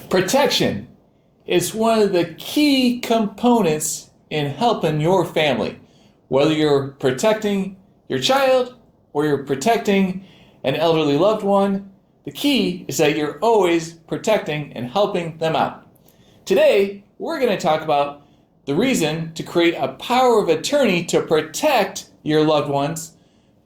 Protection is one of the key components in helping your family. Whether you're protecting your child or you're protecting an elderly loved one, the key is that you're always protecting and helping them out. Today, we're going to talk about the reason to create a power of attorney to protect your loved ones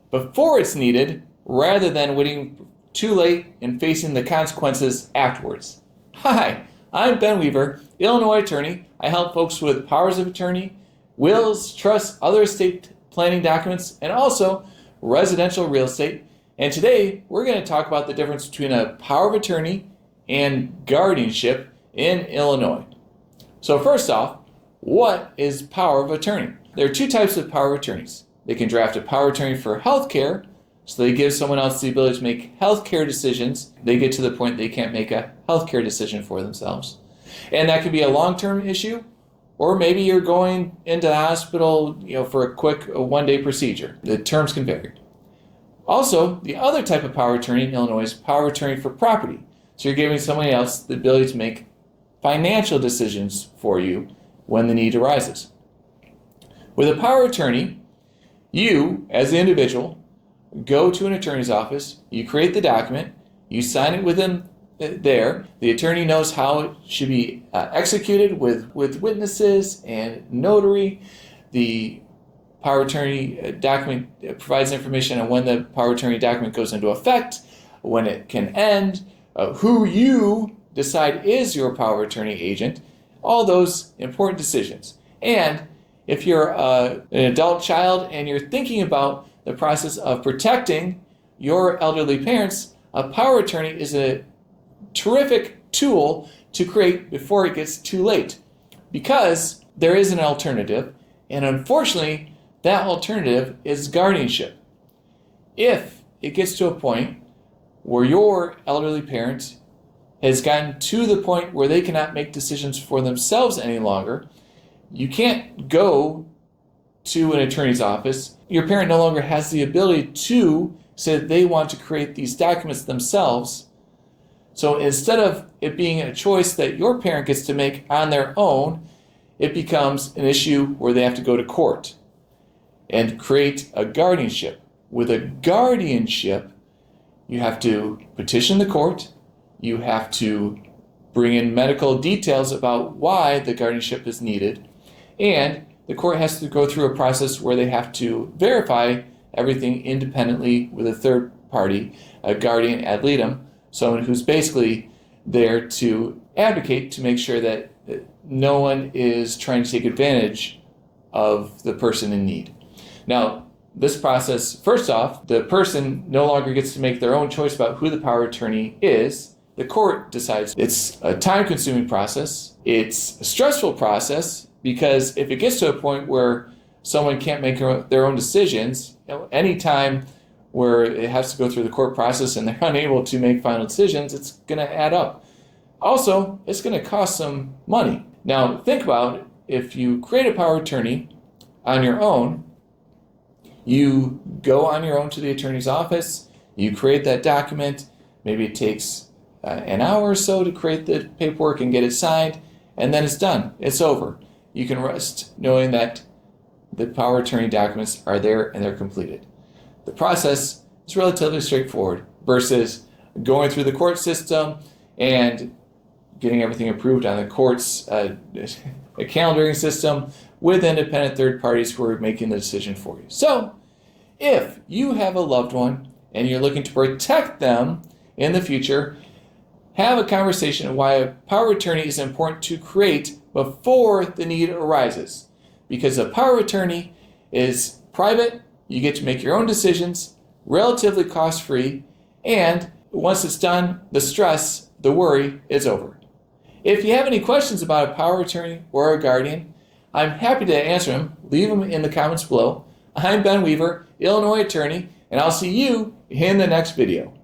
before it's needed, rather than waiting too late and facing the consequences afterwards. Hi, I'm Ben Weaver, Illinois attorney. I help folks with powers of attorney, wills, trusts, other estate planning documents, and also residential real estate. And today, we're going to talk about the difference between a power of attorney and guardianship in Illinois. So first off, what is power of attorney? There are two types of power of attorneys. They can draft a power of attorney for health care, so they give someone else the ability to make health care decisions. They get to the point they can't make a health care decision for themselves. And that could be a long-term issue, or maybe you're going into the hospital, for a quick one-day procedure. The terms can vary. Also, the other type of power of attorney in Illinois is power of attorney for property. So you're giving somebody else the ability to make financial decisions for you when the need arises. With a power of attorney, you, as the individual, go to an attorney's office, you create the document, you sign it with them there. The attorney knows how it should be executed with witnesses and notary. The power of attorney document provides information on when the power of attorney document goes into effect, when it can end, who you decide is your power of attorney agent, all those important decisions. And if you're an adult child and you're thinking about the process of protecting your elderly parents, a power of attorney is a terrific tool to create before it gets too late, because there is an alternative, and unfortunately, that alternative is guardianship. If it gets to a point where your elderly parent has gotten to the point where they cannot make decisions for themselves any longer, you can't go to an attorney's office. Your parent no longer has the ability to say that they want to create these documents themselves. So instead of it being a choice that your parent gets to make on their own, it becomes an issue where they have to go to court and create a guardianship. With a guardianship, you have to petition the court, you have to bring in medical details about why the guardianship is needed, and the court has to go through a process where they have to verify everything independently with a third party, a guardian ad litem, someone who's basically there to advocate to make sure that no one is trying to take advantage of the person in need. Now, this process, first off, the person no longer gets to make their own choice about who the power of attorney is. The court decides. It's a time-consuming process. It's a stressful process, because if it gets to a point where someone can't make their own decisions, any time where it has to go through the court process and they're unable to make final decisions, it's going to add up. Also, it's going to cost some money. Now, think about it. If you create a power of attorney on your own, you go on your own to the attorney's office, you create that document. Maybe it takes an hour or so to create the paperwork and get it signed, and then it's done. It's over. You can rest knowing that the power of attorney documents are there and they're completed. The process is relatively straightforward versus going through the court system and getting everything approved on the court's a calendaring system with independent third parties who are making the decision for you. So, if you have a loved one and you're looking to protect them in the future, have a conversation on why a power of attorney is important to create before the need arises. Because a power of attorney is private, you get to make your own decisions, relatively cost-free, and once it's done, the stress, the worry is over. If you have any questions about a power of attorney or a guardian, I'm happy to answer them. Leave them in the comments below. I'm Ben Weaver, Illinois attorney, and I'll see you in the next video.